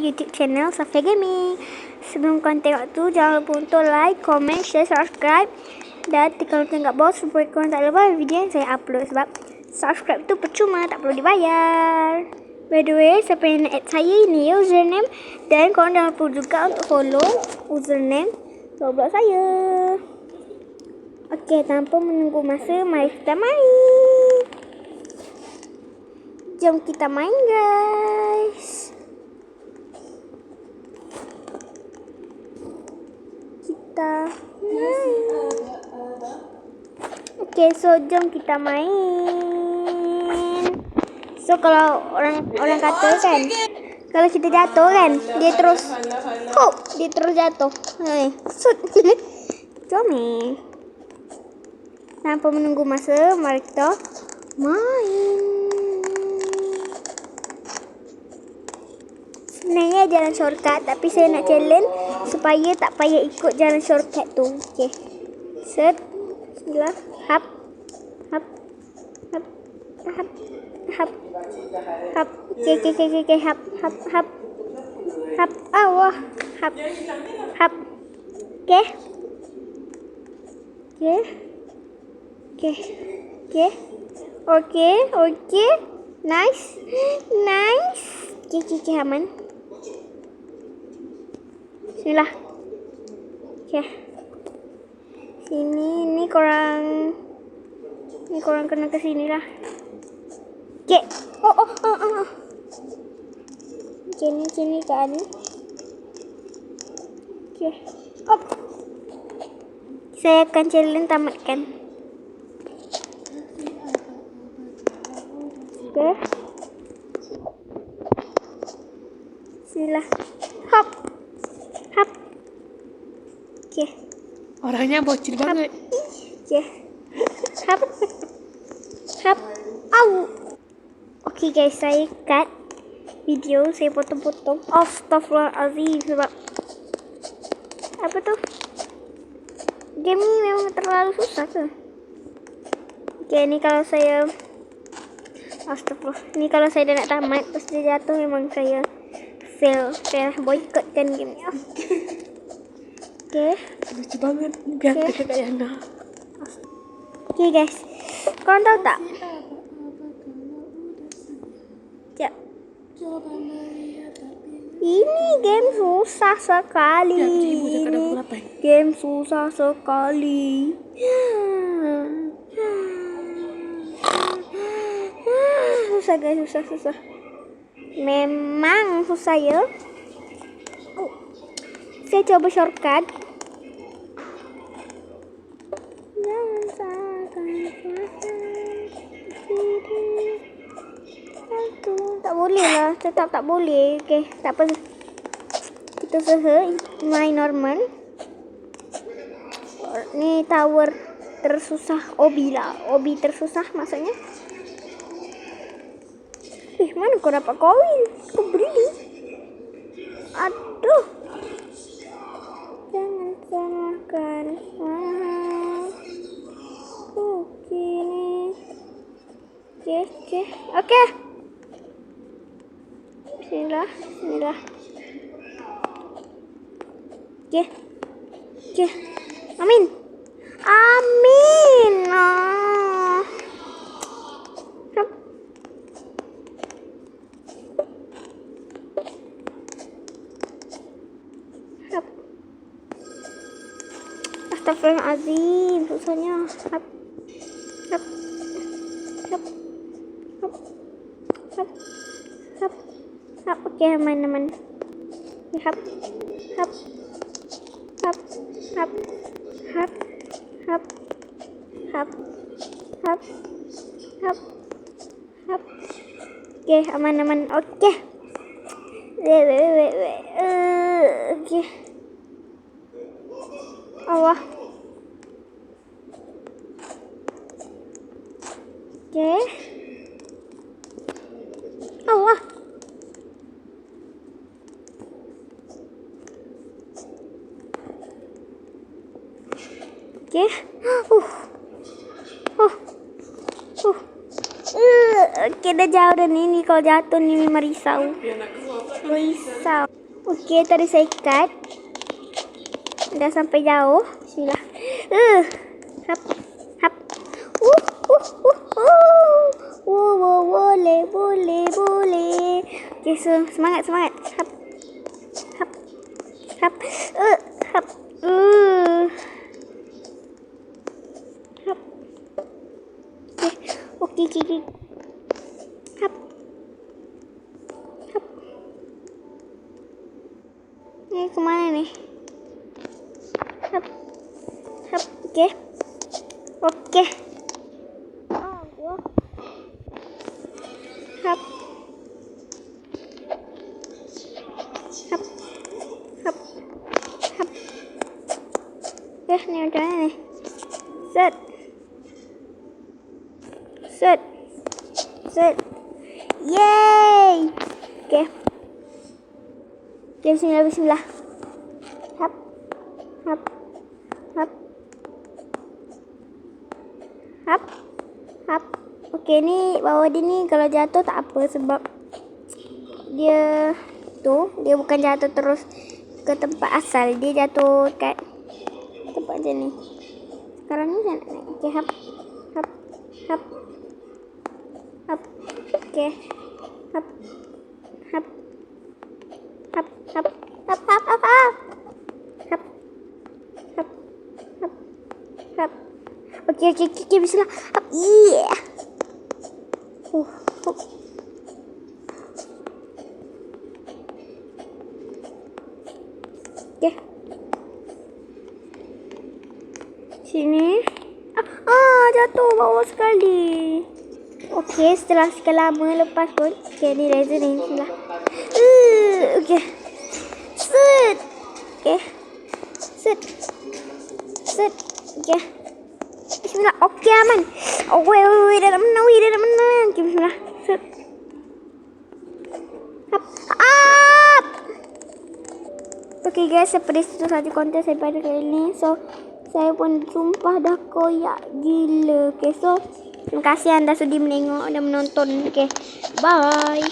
YouTube channel Safia Gaming. Sebelum korang tengok tu, jangan lupa untuk like, comment, share, subscribe. Dan tekan lonceng kat bawah supaya korang tak lupa video yang saya upload. Sebab subscribe tu percuma, tak perlu dibayar. By the way, siapa yang nak add saya, ini username. Dan korang jangan lupa juga untuk follow username Roblox saya. Okey, tanpa menunggu masa, mari kita main. Jom kita main, guys. Kita main. Okey, so jom kita main. So kalau orang kata kan, kalau kita jatuh kan, dia terus jatuh. Hai, jom ni. Tanpa menunggu masa, mari kita main. Sebenarnya jalan shortcut, tapi saya nak challenge supaya tak payah ikut jalan shortcut tu. Okey. Set. Bismillah. Hap. Hap. Hap. Hap. Hap. Hap. Okey. Hap. Hap. Hap. Hap. Awah. Hap. Hap. Okey. Okey. Okey. Okey. Okey. Nice. Okey, aman. Bismillah. Okey. Ni korang kena ke sini lah. Okey. Oh. Sini ke ni. Okey. Hop. Saya akan challenge tamatkan. Okey. Bismillah. Hop. Hop. Okey. Orangnya bocil banget. Okey. Hop. Hop. Au. Okey guys, saya cut video, saya potong-potong. Astaghfirullahalazim, sebab apa tu? Game ni memang terlalu susah ke? Okey, ni kalau saya astagfirullah. Ni kalau saya dah nak tamat, terus dia jatuh, memang saya fail boycott-kan game ni. Okey. Lucu banget. Biar kayak Yana. Okey guys. Korang tahu tak? Sekejap. Ini game susah sekali. Game susah sekali. Susah guys, susah. Memang susah ya. Saya coba shortcut. Jangan salahkan tak boleh lah. Tetap tak boleh. Okey, tak apa. Kita usaha main normal. Ni tower tersusah. Obi tersusah maksudnya. Mana kau dapat koin? Kau beri. Aduh. Jangan salahkan. Okey. Bismillah. Okey. Amin. Astagfirullahalazim, susahnya. Hap. Okey, aman. Hap. Okey, aman. Okey. Okey. Allah. Okey. Allah. Okey. Okey, dah jauh dah ni. Ni kalau jatuh ni memang risau. Okey, tadi saya ikat. Dah sampai jauh. Bismillah. Hap. Hap. Boleh. Okey, so semangat. Hap. Hap. Hap. Hap. Hap. Okey. Hap. Hap. Ni kemana ni? Hap. Hap. Okey. Hap. Hap. Hap. Hap. Ni macam mana ni? Set. Yeay. Okey. Bismillah. Hap. Hap. Hap. Hap. Hap. Okey, ni bawah dia ni kalau jatuh tak apa sebab dia bukan jatuh terus ke tempat asal. Dia jatuh kat tempat macam ni. Sekarang ni saya nak naik. Okey, hap. Okey. Hap. Okey, bismillah. Hap. Yeah. Okey. Sini. Jatuh bawah sekali. Okey, setelah sekian lama lepas pun. Okey, ni laser ni. Bismillah. Okey. Set. Okey. Set. Okey. Bismillah. Okey, aman. Wait, dah nak menang. Okey, bismillah. Set. Up. Okey guys, seperti itu saja konten saya pada kali ini. So, saya pun sumpah dah koyak gila. Okay, so terima kasih anda sudi menengok dan menonton. Okay, bye.